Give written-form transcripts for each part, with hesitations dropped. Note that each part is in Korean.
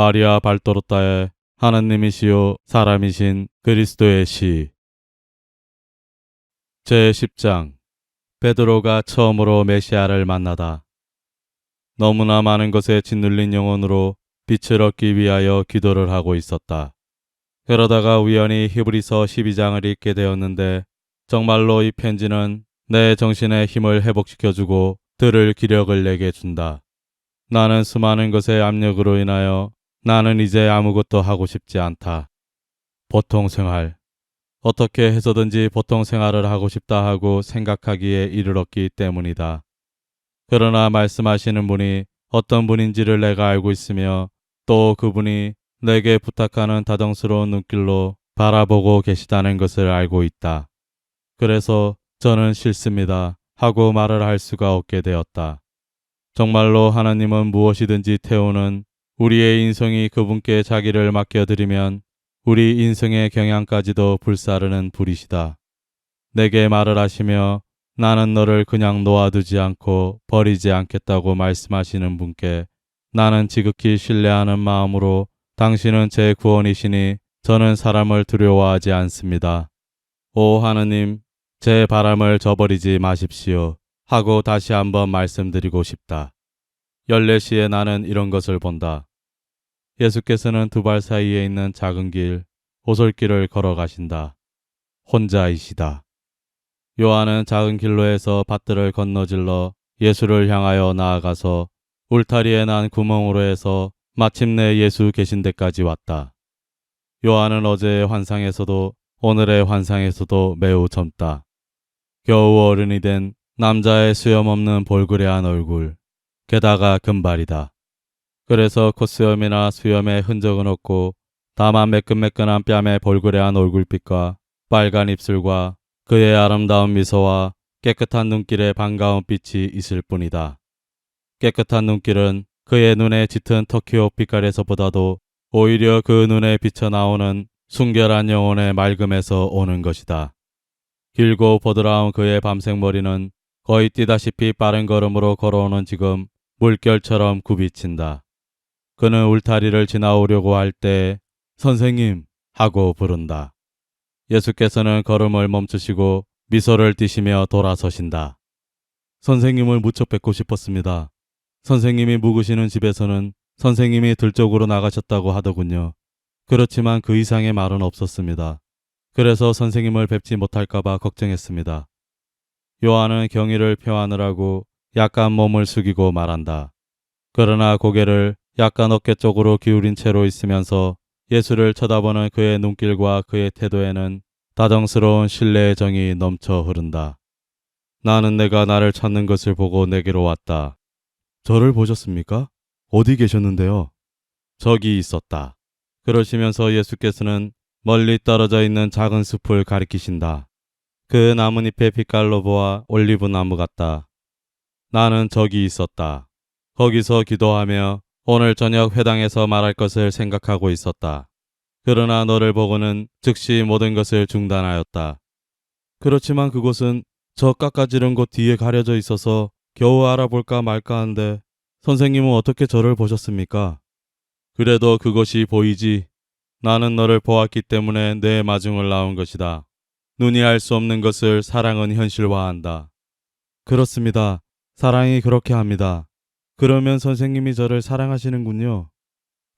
마리아 발도로타의 하나님이시요 사람이신 그리스도의 시 제10장 베드로가 처음으로 메시아를 만나다. 너무나 많은 것에 짓눌린 영혼으로 빛을 얻기 위하여 기도를 하고 있었다. 그러다가 우연히 히브리서 12장을 읽게 되었는데 정말로 이 편지는 내 정신의 힘을 회복시켜주고 들을 기력을 내게 준다. 나는 수많은 것의 압력으로 인하여 나는 이제 아무것도 하고 싶지 않다. 보통 생활. 어떻게 해서든지 보통 생활을 하고 싶다 하고 생각하기에 이르렀기 때문이다. 그러나 말씀하시는 분이 어떤 분인지를 내가 알고 있으며 또 그분이 내게 부탁하는 다정스러운 눈길로 바라보고 계시다는 것을 알고 있다. 그래서 저는 싫습니다 하고 말을 할 수가 없게 되었다. 정말로 하나님은 무엇이든지 태우는 우리의 인성이 그분께 자기를 맡겨드리면 우리 인생의 경향까지도 불사르는 불이시다. 내게 말을 하시며 나는 너를 그냥 놓아두지 않고 버리지 않겠다고 말씀하시는 분께 나는 지극히 신뢰하는 마음으로 당신은 제 구원이시니 저는 사람을 두려워하지 않습니다. 오 하느님, 제 바람을 저버리지 마십시오 하고 다시 한번 말씀드리고 싶다. 14시에 나는 이런 것을 본다. 예수께서는 두 발 사이에 있는 작은 길, 오솔길을 걸어가신다. 혼자이시다. 요한은 작은 길로에서 밭들을 건너질러 예수를 향하여 나아가서 울타리에 난 구멍으로 해서 마침내 예수 계신 데까지 왔다. 요한은 어제의 환상에서도 오늘의 환상에서도 매우 젊다. 겨우 어른이 된 남자의 수염없는 볼그레한 얼굴, 게다가 금발이다. 그래서 콧수염이나 수염의 흔적은 없고 다만 매끈매끈한 뺨의 볼그레한 얼굴빛과 빨간 입술과 그의 아름다운 미소와 깨끗한 눈길에 반가운 빛이 있을 뿐이다. 깨끗한 눈길은 그의 눈에 짙은 터키옷 빛깔에서보다도 오히려 그 눈에 비쳐나오는 순결한 영혼의 맑음에서 오는 것이다. 길고 보드라운 그의 밤색 머리는 거의 뛰다시피 빠른 걸음으로 걸어오는 지금 물결처럼 굽이친다. 그는 울타리를 지나오려고 할 때 선생님 하고 부른다. 예수께서는 걸음을 멈추시고 미소를 띠시며 돌아서신다. 선생님을 무척 뵙고 싶었습니다. 선생님이 묵으시는 집에서는 선생님이 들쪽으로 나가셨다고 하더군요. 그렇지만 그 이상의 말은 없었습니다. 그래서 선생님을 뵙지 못할까봐 걱정했습니다. 요한은 경의를 표하느라고 약간 몸을 숙이고 말한다. 그러나 고개를 약간 어깨 쪽으로 기울인 채로 있으면서 예수를 쳐다보는 그의 눈길과 그의 태도에는 다정스러운 신뢰의 정이 넘쳐 흐른다. 나는 내가 나를 찾는 것을 보고 내게로 왔다. 저를 보셨습니까? 어디 계셨는데요? 저기 있었다. 그러시면서 예수께서는 멀리 떨어져 있는 작은 숲을 가리키신다. 그 나뭇잎의 빛깔로 보아 올리브 나무 같다. 나는 저기 있었다. 거기서 기도하며 오늘 저녁 회당에서 말할 것을 생각하고 있었다. 그러나 너를 보고는 즉시 모든 것을 중단하였다. 그렇지만 그곳은 저 깎아지른 곳 뒤에 가려져 있어서 겨우 알아볼까 말까 한데 선생님은 어떻게 저를 보셨습니까? 그래도 그것이 보이지. 나는 너를 보았기 때문에 내 마중을 나온 것이다. 눈이 알 수 없는 것을 사랑은 현실화한다. 그렇습니다. 사랑이 그렇게 합니다. 그러면 선생님이 저를 사랑하시는군요.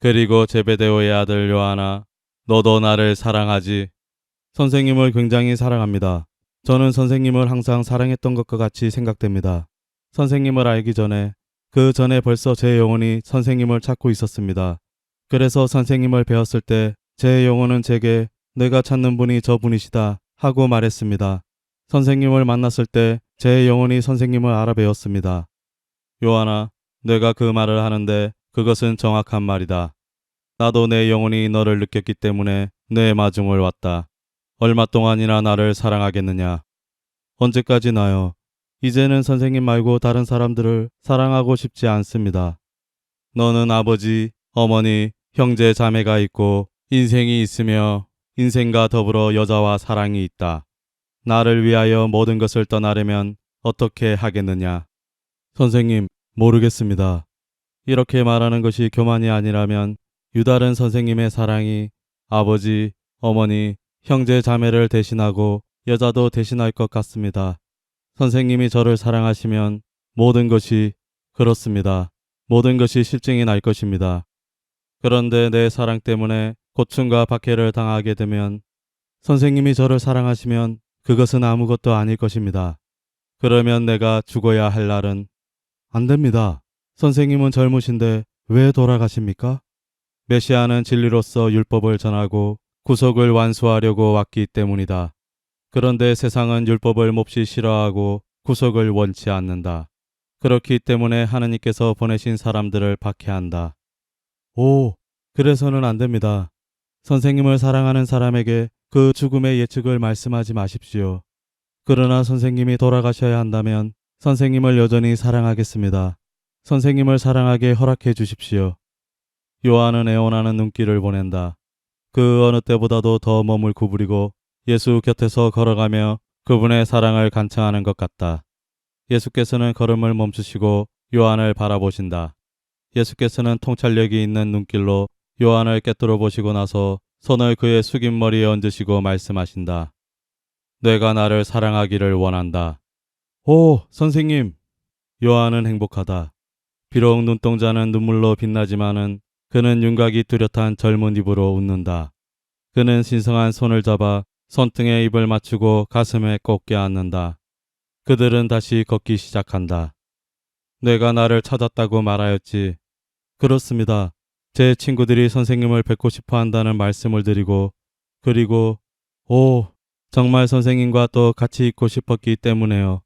그리고 제베데오의 아들 요하나, 너도 나를 사랑하지? 선생님을 굉장히 사랑합니다. 저는 선생님을 항상 사랑했던 것과 같이 생각됩니다. 선생님을 알기 전에, 그 전에 벌써 제 영혼이 선생님을 찾고 있었습니다. 그래서 선생님을 배웠을 때 제 영혼은 제게 내가 찾는 분이 저분이시다 하고 말했습니다. 선생님을 만났을 때 제 영혼이 선생님을 알아배웠습니다. 요하나, 내가 그 말을 하는데 그것은 정확한 말이다. 나도 내 영혼이 너를 느꼈기 때문에 내 마중을 왔다. 얼마 동안이나 나를 사랑하겠느냐? 언제까지나요? 이제는 선생님 말고 다른 사람들을 사랑하고 싶지 않습니다. 너는 아버지, 어머니, 형제, 자매가 있고 인생이 있으며 인생과 더불어 여자와 사랑이 있다. 나를 위하여 모든 것을 떠나려면 어떻게 하겠느냐? 선생님, 모르겠습니다. 이렇게 말하는 것이 교만이 아니라면 유다른 선생님의 사랑이 아버지, 어머니, 형제, 자매를 대신하고 여자도 대신할 것 같습니다. 선생님이 저를 사랑하시면 모든 것이 그렇습니다. 모든 것이 실증이 날 것입니다. 그런데 내 사랑 때문에 고충과 박해를 당하게 되면 선생님이 저를 사랑하시면 그것은 아무것도 아닐 것입니다. 그러면 내가 죽어야 할 날은 안 됩니다. 선생님은 젊으신데 왜 돌아가십니까? 메시아는 진리로서 율법을 전하고 구속을 완수하려고 왔기 때문이다. 그런데 세상은 율법을 몹시 싫어하고 구속을 원치 않는다. 그렇기 때문에 하느님께서 보내신 사람들을 박해한다. 오, 그래서는 안 됩니다. 선생님을 사랑하는 사람에게 그 죽음의 예측을 말씀하지 마십시오. 그러나 선생님이 돌아가셔야 한다면 선생님을 여전히 사랑하겠습니다. 선생님을 사랑하게 허락해 주십시오. 요한은 애원하는 눈길을 보낸다. 그 어느 때보다도 더 몸을 구부리고 예수 곁에서 걸어가며 그분의 사랑을 간청하는 것 같다. 예수께서는 걸음을 멈추시고 요한을 바라보신다. 예수께서는 통찰력이 있는 눈길로 요한을 꿰뚫어 보시고 나서 손을 그의 숙인 머리에 얹으시고 말씀하신다. 내가 나를 사랑하기를 원한다. 오, 선생님! 요한은 행복하다. 비록 눈동자는 눈물로 빛나지만은 그는 윤곽이 뚜렷한 젊은 입으로 웃는다. 그는 신성한 손을 잡아 손등에 입을 맞추고 가슴에 꼭 껴안는다. 그들은 다시 걷기 시작한다. 내가 나를 찾았다고 말하였지. 그렇습니다. 제 친구들이 선생님을 뵙고 싶어 한다는 말씀을 드리고 그리고 정말 선생님과 또 같이 있고 싶었기 때문에요.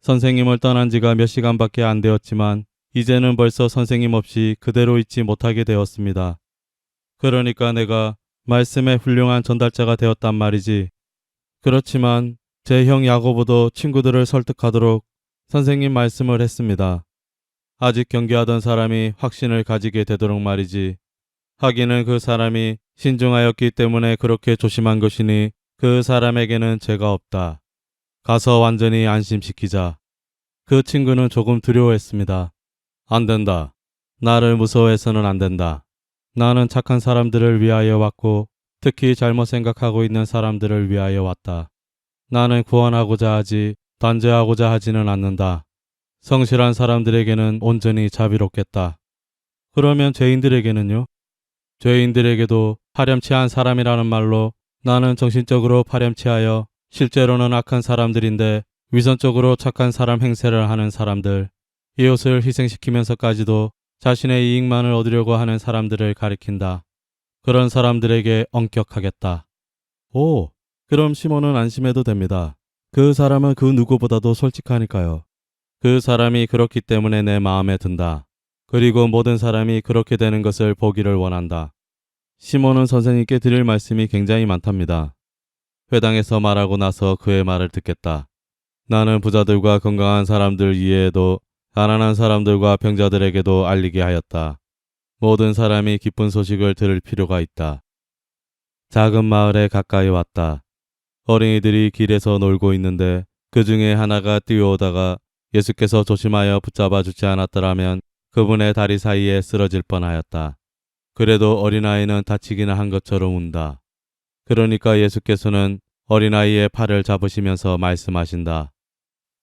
선생님을 떠난 지가 몇 시간밖에 안 되었지만 이제는 벌써 선생님 없이 그대로 있지 못하게 되었습니다. 그러니까 내가 말씀의 훌륭한 전달자가 되었단 말이지. 그렇지만 제 형 야고보도 친구들을 설득하도록 선생님 말씀을 했습니다. 아직 경계하던 사람이 확신을 가지게 되도록 말이지. 하기는 그 사람이 신중하였기 때문에 그렇게 조심한 것이니 그 사람에게는 죄가 없다. 가서 완전히 안심시키자. 그 친구는 조금 두려워했습니다. 안 된다. 나를 무서워해서는 안 된다. 나는 착한 사람들을 위하여 왔고 특히 잘못 생각하고 있는 사람들을 위하여 왔다. 나는 구원하고자 하지 단죄하고자 하지는 않는다. 성실한 사람들에게는 온전히 자비롭겠다. 그러면 죄인들에게는요? 죄인들에게도 파렴치한 사람이라는 말로 나는 정신적으로 파렴치하여 실제로는 악한 사람들인데 위선적으로 착한 사람 행세를 하는 사람들, 이웃을 희생시키면서까지도 자신의 이익만을 얻으려고 하는 사람들을 가리킨다. 그런 사람들에게 엄격하겠다. 오, 그럼 시몬은 안심해도 됩니다. 그 사람은 그 누구보다도 솔직하니까요. 그 사람이 그렇기 때문에 내 마음에 든다. 그리고 모든 사람이 그렇게 되는 것을 보기를 원한다. 시몬은 선생님께 드릴 말씀이 굉장히 많답니다. 회당에서 말하고 나서 그의 말을 듣겠다. 나는 부자들과 건강한 사람들 이외에도 가난한 사람들과 병자들에게도 알리게 하였다. 모든 사람이 기쁜 소식을 들을 필요가 있다. 작은 마을에 가까이 왔다. 어린이들이 길에서 놀고 있는데 그 중에 하나가 뛰어오다가 예수께서 조심하여 붙잡아 주지 않았더라면 그분의 다리 사이에 쓰러질 뻔하였다. 그래도 어린아이는 다치기는 한 것처럼 운다. 그러니까 예수께서는 어린아이의 팔을 잡으시면서 말씀하신다.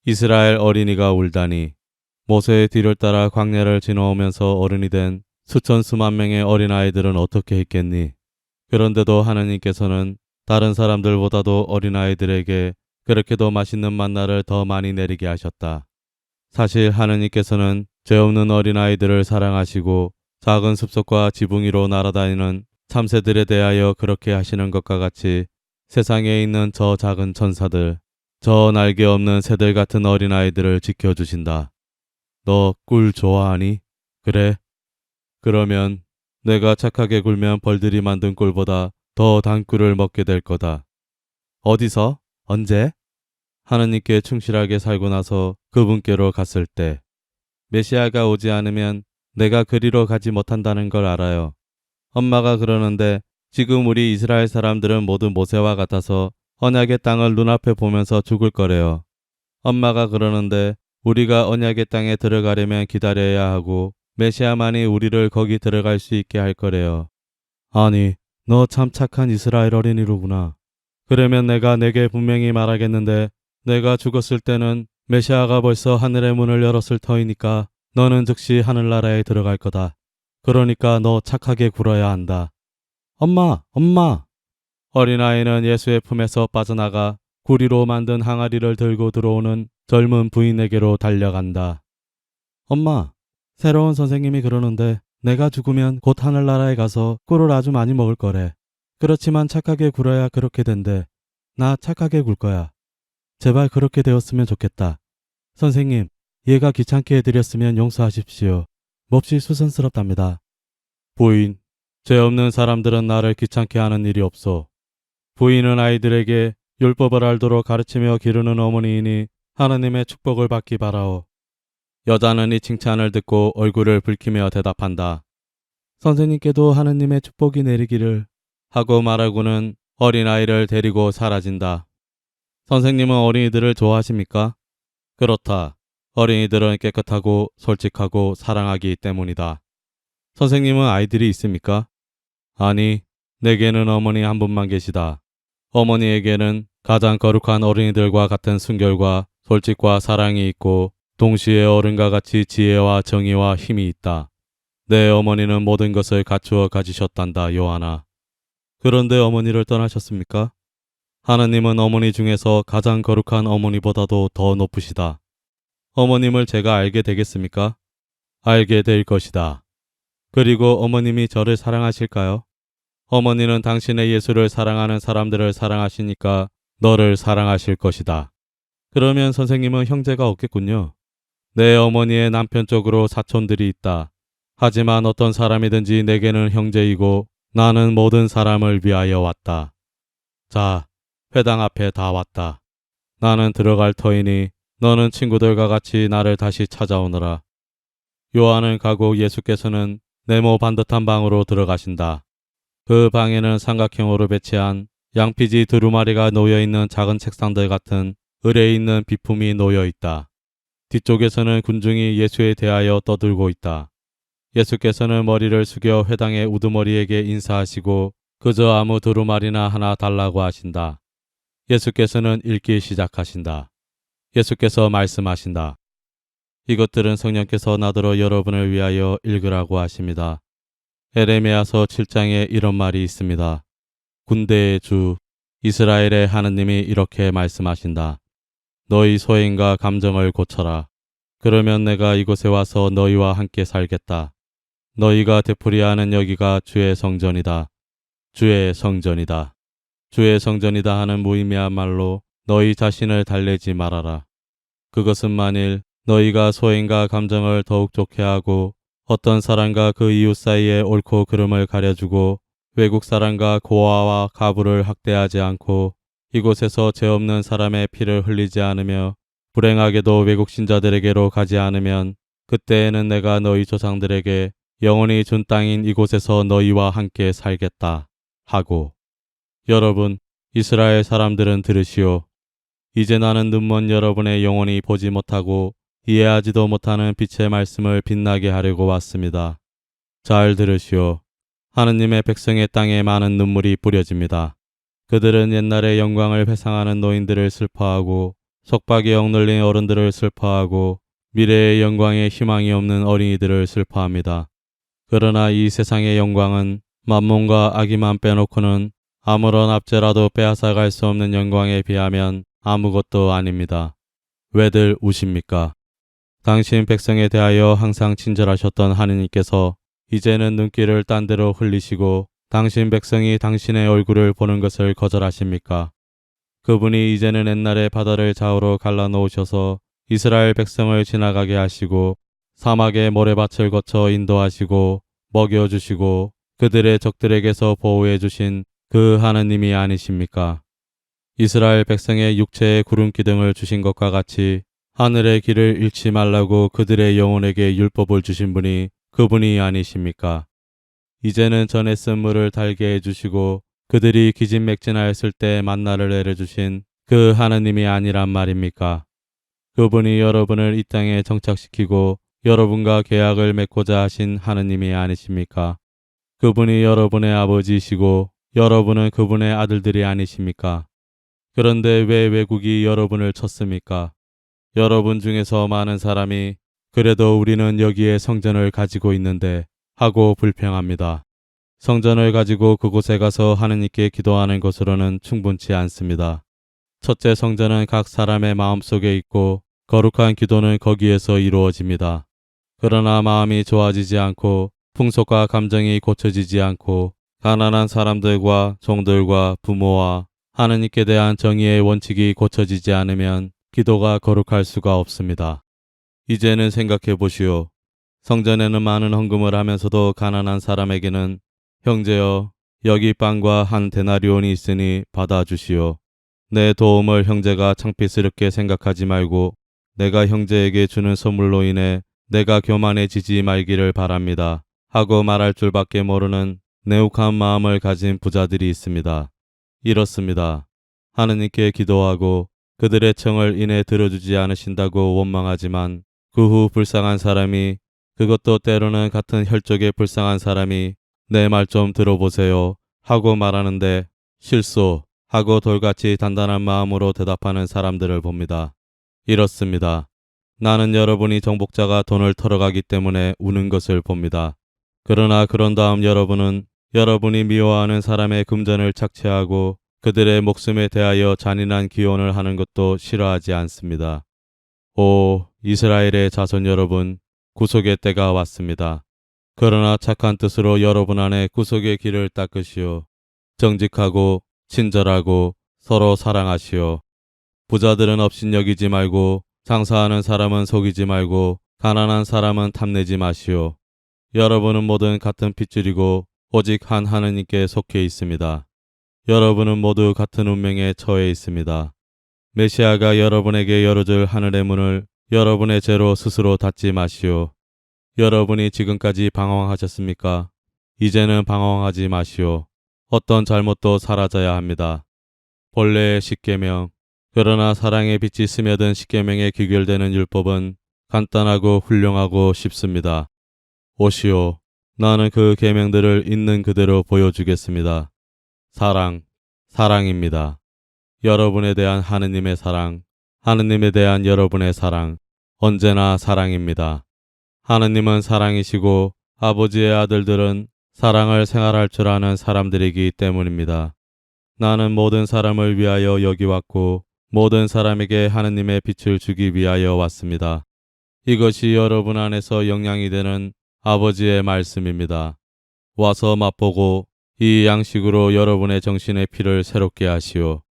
이스라엘 어린이가 울다니. 모세의 뒤를 따라 광야를 지나오면서 어른이 된 수천 수만 명의 어린아이들은 어떻게 했겠니? 그런데도 하느님께서는 다른 사람들보다도 어린아이들에게 그렇게도 맛있는 만나를 더 많이 내리게 하셨다. 사실 하느님께서는 죄 없는 어린아이들을 사랑하시고 작은 숲속과 지붕 위로 날아다니는 참새들에 대하여 그렇게 하시는 것과 같이 세상에 있는 저 작은 천사들, 저 날개 없는 새들 같은 어린아이들을 지켜주신다. 너 꿀 좋아하니? 그래? 그러면 내가 착하게 굴면 벌들이 만든 꿀보다 더 단 꿀을 먹게 될 거다. 어디서? 언제? 하느님께 충실하게 살고 나서 그분께로 갔을 때. 메시아가 오지 않으면 내가 그리로 가지 못한다는 걸 알아요. 엄마가 그러는데 지금 우리 이스라엘 사람들은 모두 모세와 같아서 언약의 땅을 눈앞에 보면서 죽을 거래요. 엄마가 그러는데 우리가 언약의 땅에 들어가려면 기다려야 하고 메시아만이 우리를 거기 들어갈 수 있게 할 거래요. 아니, 너 참 착한 이스라엘 어린이로구나. 그러면 내가 내게 분명히 말하겠는데 내가 죽었을 때는 메시아가 벌써 하늘의 문을 열었을 터이니까 너는 즉시 하늘나라에 들어갈 거다. 그러니까 너 착하게 굴어야 한다. 엄마, 엄마! 어린아이는 예수의 품에서 빠져나가 구리로 만든 항아리를 들고 들어오는 젊은 부인에게로 달려간다. 엄마, 새로운 선생님이 그러는데 내가 죽으면 곧 하늘나라에 가서 꿀을 아주 많이 먹을 거래. 그렇지만 착하게 굴어야 그렇게 된대. 나 착하게 굴 거야. 제발 그렇게 되었으면 좋겠다. 선생님, 얘가 귀찮게 해드렸으면 용서하십시오. 몹시 수선스럽답니다. 부인, 죄 없는 사람들은 나를 귀찮게 하는 일이 없소. 부인은 아이들에게 율법을 알도록 가르치며 기르는 어머니이니 하나님의 축복을 받기 바라오. 여자는 이 칭찬을 듣고 얼굴을 붉히며 대답한다. 선생님께도 하느님의 축복이 내리기를 하고 말하고는 어린아이를 데리고 사라진다. 선생님은 어린이들을 좋아하십니까? 그렇다. 어린이들은 깨끗하고 솔직하고 사랑하기 때문이다. 선생님은 아이들이 있습니까? 아니, 내게는 어머니 한 분만 계시다. 어머니에게는 가장 거룩한 어린이들과 같은 순결과 솔직과 사랑이 있고 동시에 어른과 같이 지혜와 정의와 힘이 있다. 내 어머니는 모든 것을 갖추어 가지셨단다, 요하나. 그런데 어머니를 떠나셨습니까? 하나님은 어머니 중에서 가장 거룩한 어머니보다도 더 높으시다. 어머님을 제가 알게 되겠습니까? 알게 될 것이다. 그리고 어머님이 저를 사랑하실까요? 어머니는 당신의 예수를 사랑하는 사람들을 사랑하시니까 너를 사랑하실 것이다. 그러면 선생님은 형제가 없겠군요. 내 어머니의 남편 쪽으로 사촌들이 있다. 하지만 어떤 사람이든지 내게는 형제이고 나는 모든 사람을 위하여 왔다. 자, 회당 앞에 다 왔다. 나는 들어갈 터이니 너는 친구들과 같이 나를 다시 찾아오너라. 요한은 가고 예수께서는 네모 반듯한 방으로 들어가신다. 그 방에는 삼각형으로 배치한 양피지 두루마리가 놓여있는 작은 책상들 같은 을에 있는 비품이 놓여있다. 뒤쪽에서는 군중이 예수에 대하여 떠들고 있다. 예수께서는 머리를 숙여 회당의 우두머리에게 인사하시고 그저 아무 두루마리나 하나 달라고 하신다. 예수께서는 읽기 시작하신다. 예수께서 말씀하신다. 이것들은 성령께서 나더러 여러분을 위하여 읽으라고 하십니다. 에레미야서 7장에 이런 말이 있습니다. 군대의 주 이스라엘의 하느님이 이렇게 말씀하신다. 너희 소행과 감정을 고쳐라. 그러면 내가 이곳에 와서 너희와 함께 살겠다. 너희가 되풀이하는 여기가 주의 성전이다. 주의 성전이다. 주의 성전이다 하는 무의미한 말로 너희 자신을 달래지 말아라. 그것은 만일 너희가 소행과 감정을 더욱 좋게 하고 어떤 사람과 그 이웃 사이에 옳고 그름을 가려주고 외국 사람과 고아와 가부를 학대하지 않고 이곳에서 죄 없는 사람의 피를 흘리지 않으며 불행하게도 외국 신자들에게로 가지 않으면 그때에는 내가 너희 조상들에게 영원히 준 땅인 이곳에서 너희와 함께 살겠다 하고. 여러분, 이스라엘 사람들은 들으시오. 이제 나는 눈먼 여러분의 영원히 보지 못하고 이해하지도 못하는 빛의 말씀을 빛나게 하려고 왔습니다. 잘 들으시오. 하느님의 백성의 땅에 많은 눈물이 뿌려집니다. 그들은 옛날의 영광을 회상하는 노인들을 슬퍼하고 속박에 억눌린 어른들을 슬퍼하고 미래의 영광에 희망이 없는 어린이들을 슬퍼합니다. 그러나 이 세상의 영광은 만몬과 악의만 빼놓고는 아무런 압제라도 빼앗아갈 수 없는 영광에 비하면 아무것도 아닙니다. 왜들 우십니까? 당신 백성에 대하여 항상 친절하셨던 하느님께서 이제는 눈길을 딴 데로 흘리시고 당신 백성이 당신의 얼굴을 보는 것을 거절하십니까? 그분이 이제는 옛날의 바다를 좌우로 갈라놓으셔서 이스라엘 백성을 지나가게 하시고 사막의 모래밭을 거쳐 인도하시고 먹여주시고 그들의 적들에게서 보호해 주신 그 하느님이 아니십니까? 이스라엘 백성의 육체의 구름기둥을 주신 것과 같이 하늘의 길을 잃지 말라고 그들의 영혼에게 율법을 주신 분이 그분이 아니십니까? 이제는 전에 쓴 물을 달게 해주시고 그들이 기진맥진하였을 때 만나를 내려주신 그 하느님이 아니란 말입니까? 그분이 여러분을 이 땅에 정착시키고 여러분과 계약을 맺고자 하신 하느님이 아니십니까? 그분이 여러분의 아버지이시고 여러분은 그분의 아들들이 아니십니까? 그런데 왜 왜국이 여러분을 쳤습니까? 여러분 중에서 많은 사람이 그래도 우리는 여기에 성전을 가지고 있는데 하고 불평합니다. 성전을 가지고 그곳에 가서 하느님께 기도하는 것으로는 충분치 않습니다. 첫째, 성전은 각 사람의 마음속에 있고 거룩한 기도는 거기에서 이루어집니다. 그러나 마음이 좋아지지 않고 풍속과 감정이 고쳐지지 않고 가난한 사람들과 종들과 부모와 하느님께 대한 정의의 원칙이 고쳐지지 않으면 기도가 거룩할 수가 없습니다. 이제는 생각해 보시오. 성전에는 많은 헌금을 하면서도 가난한 사람에게는 형제여, 여기 빵과 한 데나리온이 있으니 받아주시오. 내 도움을 형제가 창피스럽게 생각하지 말고 내가 형제에게 주는 선물로 인해 내가 교만해지지 말기를 바랍니다. 하고 말할 줄밖에 모르는 내욱한 마음을 가진 부자들이 있습니다. 이렇습니다. 하느님께 기도하고 그들의 청을 인해 들어주지 않으신다고 원망하지만 그 후 불쌍한 사람이, 그것도 때로는 같은 혈족의 불쌍한 사람이 내 말 좀 들어보세요 하고 말하는데 실소 하고 돌같이 단단한 마음으로 대답하는 사람들을 봅니다. 이렇습니다. 나는 여러분이 정복자가 돈을 털어가기 때문에 우는 것을 봅니다. 그러나 그런 다음 여러분은 여러분이 미워하는 사람의 금전을 착취하고 그들의 목숨에 대하여 잔인한 기원을 하는 것도 싫어하지 않습니다. 오 이스라엘의 자손 여러분, 구속의 때가 왔습니다. 그러나 착한 뜻으로 여러분 안에 구속의 길을 닦으시오. 정직하고 친절하고 서로 사랑하시오. 부자들은 업신여기지 말고 장사하는 사람은 속이지 말고 가난한 사람은 탐내지 마시오. 여러분은 모두 같은 핏줄이고 오직 한 하느님께 속해 있습니다. 여러분은 모두 같은 운명에 처해 있습니다. 메시아가 여러분에게 열어줄 하늘의 문을 여러분의 죄로 스스로 닫지 마시오. 여러분이 지금까지 방황하셨습니까? 이제는 방황하지 마시오. 어떤 잘못도 사라져야 합니다. 본래의 십계명, 그러나 사랑의 빛이 스며든 십계명에 귀결되는 율법은 간단하고 훌륭하고 쉽습니다. 오시오. 나는 그 계명들을 있는 그대로 보여주겠습니다. 사랑, 사랑입니다. 여러분에 대한 하느님의 사랑, 하느님에 대한 여러분의 사랑, 언제나 사랑입니다. 하느님은 사랑이시고 아버지의 아들들은 사랑을 생활할 줄 아는 사람들이기 때문입니다. 나는 모든 사람을 위하여 여기 왔고 모든 사람에게 하느님의 빛을 주기 위하여 왔습니다. 이것이 여러분 안에서 영향이 되는 아버지의 말씀입니다. 와서 맛보고 이 양식으로 여러분의 정신의 피를 새롭게 하시오.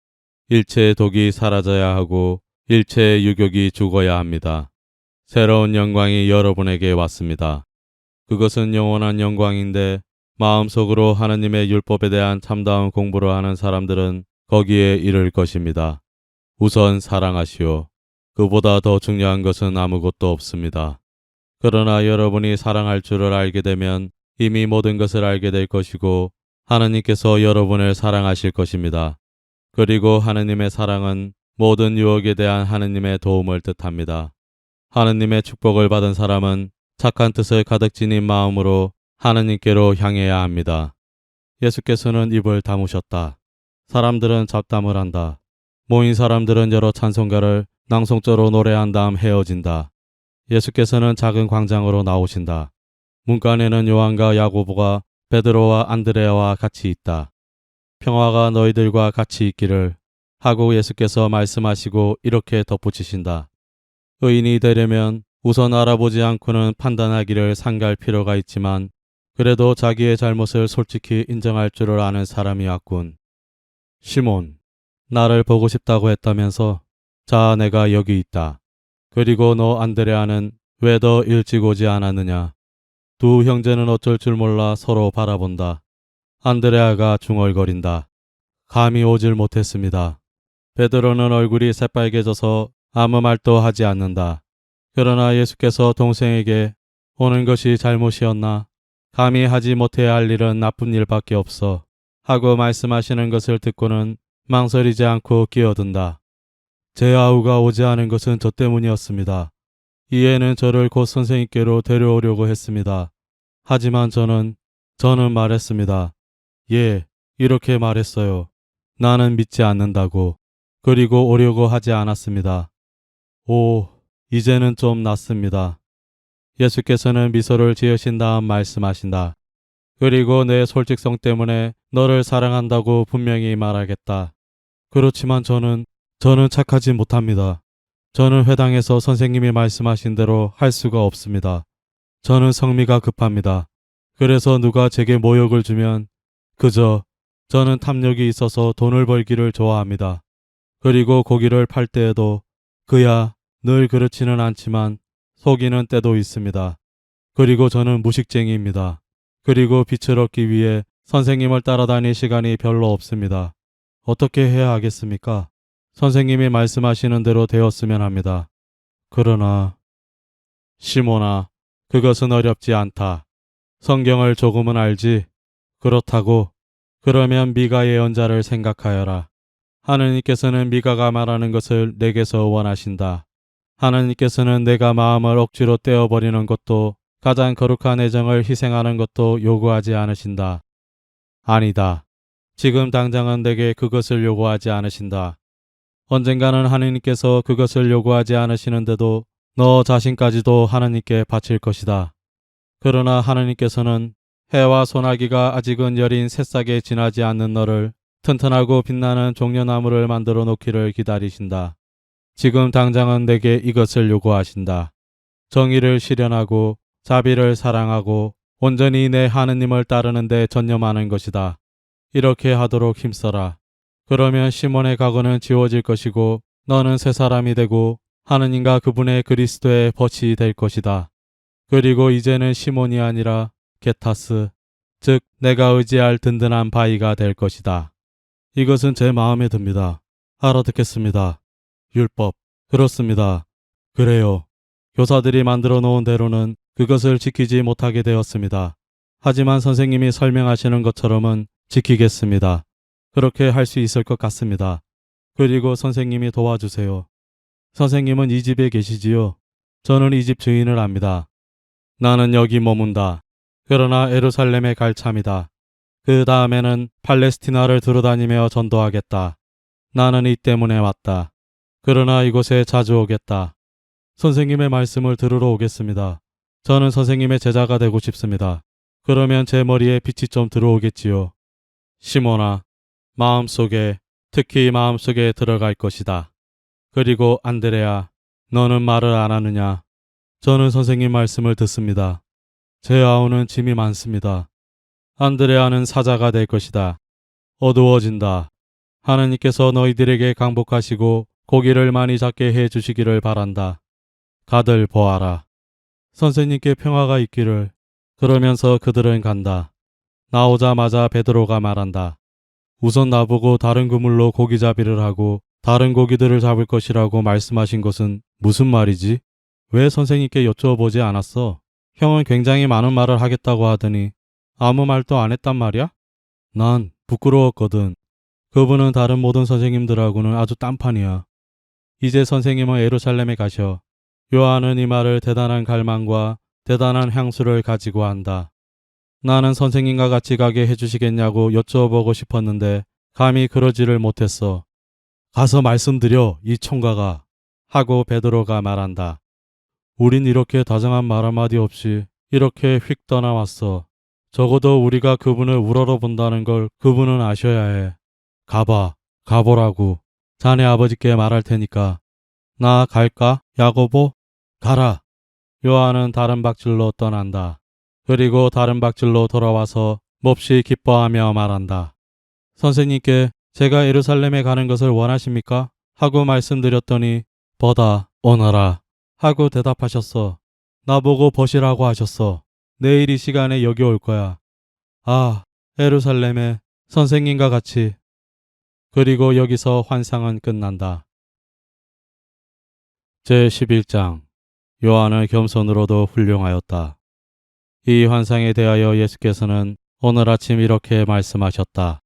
일체의 독이 사라져야 하고 일체의 유욕이 죽어야 합니다. 새로운 영광이 여러분에게 왔습니다. 그것은 영원한 영광인데 마음속으로 하느님의 율법에 대한 참다운 공부를 하는 사람들은 거기에 이를 것입니다. 우선 사랑하시오. 그보다 더 중요한 것은 아무것도 없습니다. 그러나 여러분이 사랑할 줄을 알게 되면 이미 모든 것을 알게 될 것이고 하느님께서 여러분을 사랑하실 것입니다. 그리고 하느님의 사랑은 모든 유혹에 대한 하느님의 도움을 뜻합니다. 하느님의 축복을 받은 사람은 착한 뜻을 가득 지닌 마음으로 하느님께로 향해야 합니다. 예수께서는 입을 다무셨다. 사람들은 잡담을 한다. 모인 사람들은 여러 찬송가를 낭송조로 노래한 다음 헤어진다. 예수께서는 작은 광장으로 나오신다. 문간에는 요한과 야고보가 베드로와 안드레아와 같이 있다. 평화가 너희들과 같이 있기를 하고 예수께서 말씀하시고 이렇게 덧붙이신다. 의인이 되려면 우선 알아보지 않고는 판단하기를 삼갈 필요가 있지만 그래도 자기의 잘못을 솔직히 인정할 줄을 아는 사람이 왔군. 시몬, 나를 보고 싶다고 했다면서? 자, 내가 여기 있다. 그리고 너 안드레아는 왜 더 일찍 오지 않았느냐? 두 형제는 어쩔 줄 몰라 서로 바라본다. 안드레아가 중얼거린다. 감히 오질 못했습니다. 베드로는 얼굴이 새빨개져서 아무 말도 하지 않는다. 그러나 예수께서 동생에게 오는 것이 잘못이었나? 감히 하지 못해야 할 일은 나쁜 일밖에 없어 하고 말씀하시는 것을 듣고는 망설이지 않고 끼어든다. 제 아우가 오지 않은 것은 저 때문이었습니다. 이해는 저를 곧 선생님께로 데려오려고 했습니다. 하지만 저는 저는 말했습니다. 예, 이렇게 말했어요. 나는 믿지 않는다고. 그리고 오려고 하지 않았습니다. 오, 이제는 좀 낫습니다. 예수께서는 미소를 지으신 다음 말씀하신다. 그리고 내 솔직성 때문에 너를 사랑한다고 분명히 말하겠다. 그렇지만 저는 착하지 못합니다. 저는 회당에서 선생님이 말씀하신 대로 할 수가 없습니다. 저는 성미가 급합니다. 그래서 누가 제게 모욕을 주면 그저 저는 탐욕이 있어서 돈을 벌기를 좋아합니다. 그리고 고기를 팔 때에도 그야 늘 그렇지는 않지만 속이는 때도 있습니다. 그리고 저는 무식쟁이입니다. 그리고 빛을 얻기 위해 선생님을 따라다닐 시간이 별로 없습니다. 어떻게 해야 하겠습니까? 선생님이 말씀하시는 대로 되었으면 합니다. 그러나 시몬아, 그것은 어렵지 않다. 성경을 조금은 알지? 그렇다고 그러면 미가 예언자를 생각하여라. 하느님께서는 미가가 말하는 것을 내게서 원하신다. 하느님께서는 내가 마음을 억지로 떼어버리는 것도 가장 거룩한 애정을 희생하는 것도 요구하지 않으신다. 아니다. 지금 당장은 내게 그것을 요구하지 않으신다. 언젠가는 하느님께서 그것을 요구하지 않으시는데도 너 자신까지도 하느님께 바칠 것이다. 그러나 하느님께서는 해와 소나기가 아직은 여린 새싹에 지나지 않는 너를 튼튼하고 빛나는 종려나무를 만들어 놓기를 기다리신다. 지금 당장은 내게 이것을 요구하신다. 정의를 실현하고 자비를 사랑하고 온전히 내 하느님을 따르는 데 전념하는 것이다. 이렇게 하도록 힘써라. 그러면 시몬의 각오는 지워질 것이고 너는 새 사람이 되고 하느님과 그분의 그리스도의 벗이 될 것이다. 그리고 이제는 시몬이 아니라 게타스, 즉 내가 의지할 든든한 바위가 될 것이다. 이것은 제 마음에 듭니다. 알아듣겠습니다. 율법. 그렇습니다. 그래요. 교사들이 만들어 놓은 대로는 그것을 지키지 못하게 되었습니다. 하지만 선생님이 설명하시는 것처럼은 지키겠습니다. 그렇게 할 수 있을 것 같습니다. 그리고 선생님이 도와주세요. 선생님은 이 집에 계시지요? 저는 이 집 주인을 압니다. 나는 여기 머문다. 그러나 예루살렘에 갈 참이다. 그 다음에는 팔레스티나를 두루다니며 전도하겠다. 나는 이 때문에 왔다. 그러나 이곳에 자주 오겠다. 선생님의 말씀을 들으러 오겠습니다. 저는 선생님의 제자가 되고 싶습니다. 그러면 제 머리에 빛이 좀 들어오겠지요. 시몬아, 마음속에, 특히 마음속에 들어갈 것이다. 그리고 안드레아, 너는 말을 안 하느냐? 저는 선생님 말씀을 듣습니다. 제 아우는 짐이 많습니다. 안드레아는 사자가 될 것이다. 어두워진다. 하느님께서 너희들에게 강복하시고 고기를 많이 잡게 해 주시기를 바란다. 가들 보아라. 선생님께 평화가 있기를. 그러면서 그들은 간다. 나오자마자 베드로가 말한다. 우선 나보고 다른 그물로 고기잡이를 하고 다른 고기들을 잡을 것이라고 말씀하신 것은 무슨 말이지? 왜 선생님께 여쭈어보지 않았어? 형은 굉장히 많은 말을 하겠다고 하더니 아무 말도 안 했단 말이야? 난 부끄러웠거든. 그분은 다른 모든 선생님들하고는 아주 딴판이야. 이제 선생님은 예루살렘에 가셔. 요한은 이 말을 대단한 갈망과 대단한 향수를 가지고 한다. 나는 선생님과 같이 가게 해주시겠냐고 여쭈어보고 싶었는데 감히 그러지를 못했어. 가서 말씀드려, 이 총각아. 하고 베드로가 말한다. 우린 이렇게 다정한 말 한마디 없이 이렇게 휙 떠나왔어. 적어도 우리가 그분을 우러러 본다는 걸 그분은 아셔야 해. 가보라고. 자네 아버지께 말할 테니까. 나 갈까, 야고보? 가라. 요한은 다른 박질로 떠난다. 그리고 다른 박질로 돌아와서 몹시 기뻐하며 말한다. 선생님께 제가 예루살렘에 가는 것을 원하십니까? 하고 말씀드렸더니 보다 오너라 하고 대답하셨어. 나보고 벗이라고 하셨어. 내일 이 시간에 여기 올 거야. 아, 예루살렘에 선생님과 같이. 그리고 여기서 환상은 끝난다. 제11장. 요한은 겸손으로도 훌륭하였다. 이 환상에 대하여 예수께서는 오늘 아침 이렇게 말씀하셨다.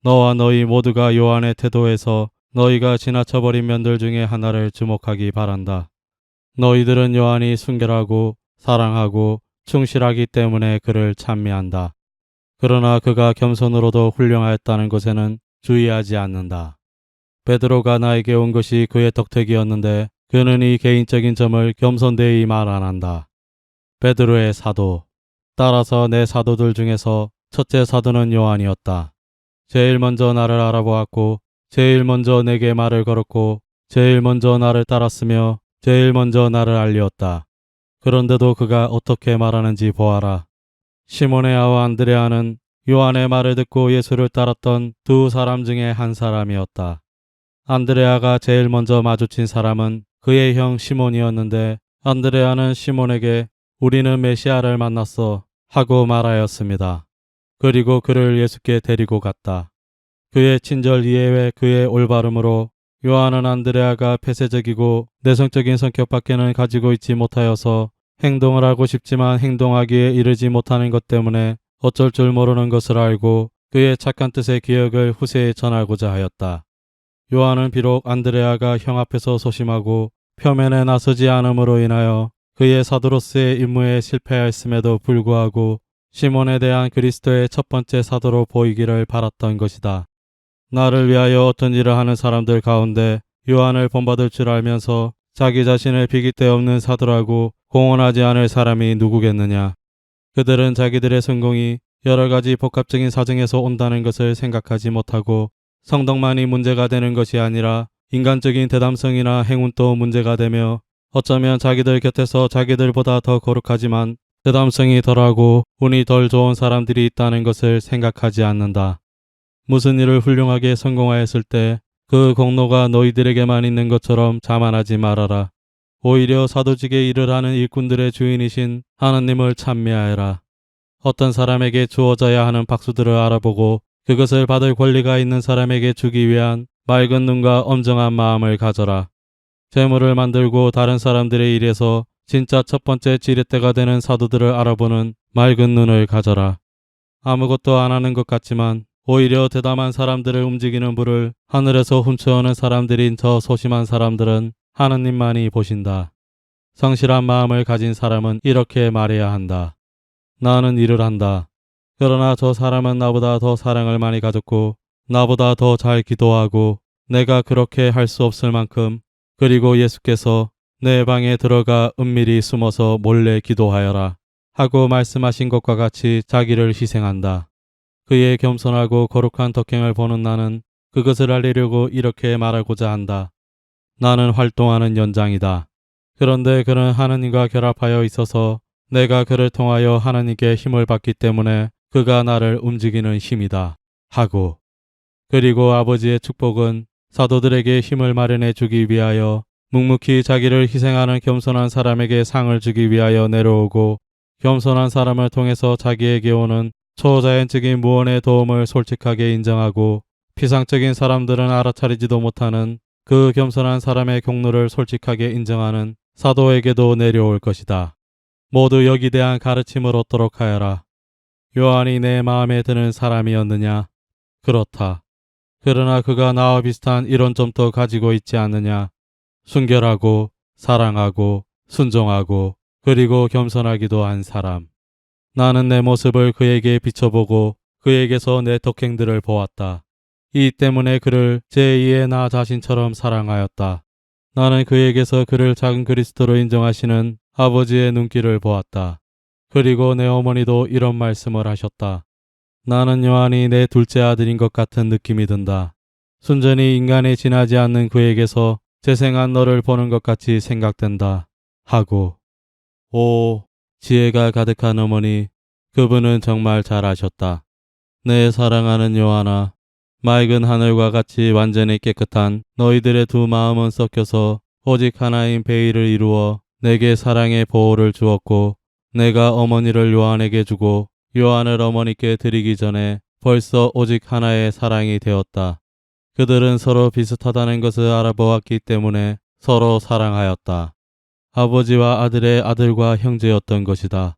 너와 너희 모두가 요한의 태도에서 너희가 지나쳐버린 면들 중에 하나를 주목하기 바란다. 너희들은 요한이 순결하고 사랑하고 충실하기 때문에 그를 찬미한다. 그러나 그가 겸손으로도 훌륭하였다는 것에는 주의하지 않는다. 베드로가 나에게 온 것이 그의 덕택이었는데 그는 이 개인적인 점을 겸손되이 말 안 한다. 베드로의 사도, 따라서 내 사도들 중에서 첫째 사도는 요한이었다. 제일 먼저 나를 알아보았고 제일 먼저 내게 말을 걸었고 제일 먼저 나를 따랐으며 제일 먼저 나를 알리었다. 그런데도 그가 어떻게 말하는지 보아라. 시몬의 아와 안드레아는 요한의 말을 듣고 예수를 따랐던 두 사람 중에 한 사람이었다. 안드레아가 제일 먼저 마주친 사람은 그의 형 시몬이었는데 안드레아는 시몬에게 우리는 메시아를 만났어 하고 말하였습니다. 그리고 그를 예수께 데리고 갔다. 그의 친절 이해와 그의 올바름으로 요한은 안드레아가 폐쇄적이고 내성적인 성격밖에는 가지고 있지 못하여서 행동을 하고 싶지만 행동하기에 이르지 못하는 것 때문에 어쩔 줄 모르는 것을 알고 그의 착한 뜻의 기억을 후세에 전하고자 하였다. 요한은 비록 안드레아가 형 앞에서 소심하고 표면에 나서지 않음으로 인하여 그의 사도로서의 임무에 실패하였음에도 불구하고 시몬에 대한 그리스도의 첫 번째 사도로 보이기를 바랐던 것이다. 나를 위하여 어떤 일을 하는 사람들 가운데 요한을 본받을 줄 알면서 자기 자신을 비길 데 없는 사도라고 공언하지 않을 사람이 누구겠느냐. 그들은 자기들의 성공이 여러 가지 복합적인 사정에서 온다는 것을 생각하지 못하고 성덕만이 문제가 되는 것이 아니라 인간적인 대담성이나 행운도 문제가 되며 어쩌면 자기들 곁에서 자기들보다 더 거룩하지만 대담성이 덜하고 운이 덜 좋은 사람들이 있다는 것을 생각하지 않는다. 무슨 일을 훌륭하게 성공하였을 때 그 공로가 너희들에게만 있는 것처럼 자만하지 말아라. 오히려 사도직의 일을 하는 일꾼들의 주인이신 하나님을 찬미하여라. 어떤 사람에게 주어져야 하는 박수들을 알아보고 그것을 받을 권리가 있는 사람에게 주기 위한 맑은 눈과 엄정한 마음을 가져라. 재물을 만들고 다른 사람들의 일에서 진짜 첫 번째 지렛대가 되는 사도들을 알아보는 맑은 눈을 가져라. 아무것도 안 하는 것 같지만 오히려 대담한 사람들을 움직이는 불을 하늘에서 훔쳐오는 사람들인 저 소심한 사람들은 하느님만이 보신다. 성실한 마음을 가진 사람은 이렇게 말해야 한다. 나는 일을 한다. 그러나 저 사람은 나보다 더 사랑을 많이 가졌고 나보다 더 잘 기도하고 내가 그렇게 할 수 없을 만큼 그리고 예수께서 내 방에 들어가 은밀히 숨어서 몰래 기도하여라 하고 말씀하신 것과 같이 자기를 희생한다. 그의 겸손하고 거룩한 덕행을 보는 나는 그것을 알리려고 이렇게 말하고자 한다. 나는 활동하는 연장이다. 그런데 그는 하느님과 결합하여 있어서 내가 그를 통하여 하나님께 힘을 받기 때문에 그가 나를 움직이는 힘이다. 하고 그리고 아버지의 축복은 사도들에게 힘을 마련해 주기 위하여 묵묵히 자기를 희생하는 겸손한 사람에게 상을 주기 위하여 내려오고 겸손한 사람을 통해서 자기에게 오는 초자연적인 무언의 도움을 솔직하게 인정하고 피상적인 사람들은 알아차리지도 못하는 그 겸손한 사람의 경로를 솔직하게 인정하는 사도에게도 내려올 것이다. 모두 여기 대한 가르침을 얻도록 하여라. 요한이 내 마음에 드는 사람이었느냐? 그렇다. 그러나 그가 나와 비슷한 이런 점도 가지고 있지 않느냐? 순결하고 사랑하고 순종하고 그리고 겸손하기도 한 사람. 나는 내 모습을 그에게 비춰보고 그에게서 내 덕행들을 보았다. 이 때문에 그를 제2의 나 자신처럼 사랑하였다. 나는 그에게서 그를 작은 그리스도로 인정하시는 아버지의 눈길을 보았다. 그리고 내 어머니도 이런 말씀을 하셨다. 나는 요한이 내 둘째 아들인 것 같은 느낌이 든다. 순전히 인간에 지나지 않는 그에게서 재생한 너를 보는 것 같이 생각된다. 하고 오, 지혜가 가득한 어머니, 그분은 정말 잘하셨다. 내 사랑하는 요한아, 맑은 하늘과 같이 완전히 깨끗한 너희들의 두 마음은 섞여서 오직 하나인 베일을 이루어 내게 사랑의 보호를 주었고 내가 어머니를 요한에게 주고 요한을 어머니께 드리기 전에 벌써 오직 하나의 사랑이 되었다. 그들은 서로 비슷하다는 것을 알아보았기 때문에 서로 사랑하였다. 아버지와 아들의 아들과 형제였던 것이다.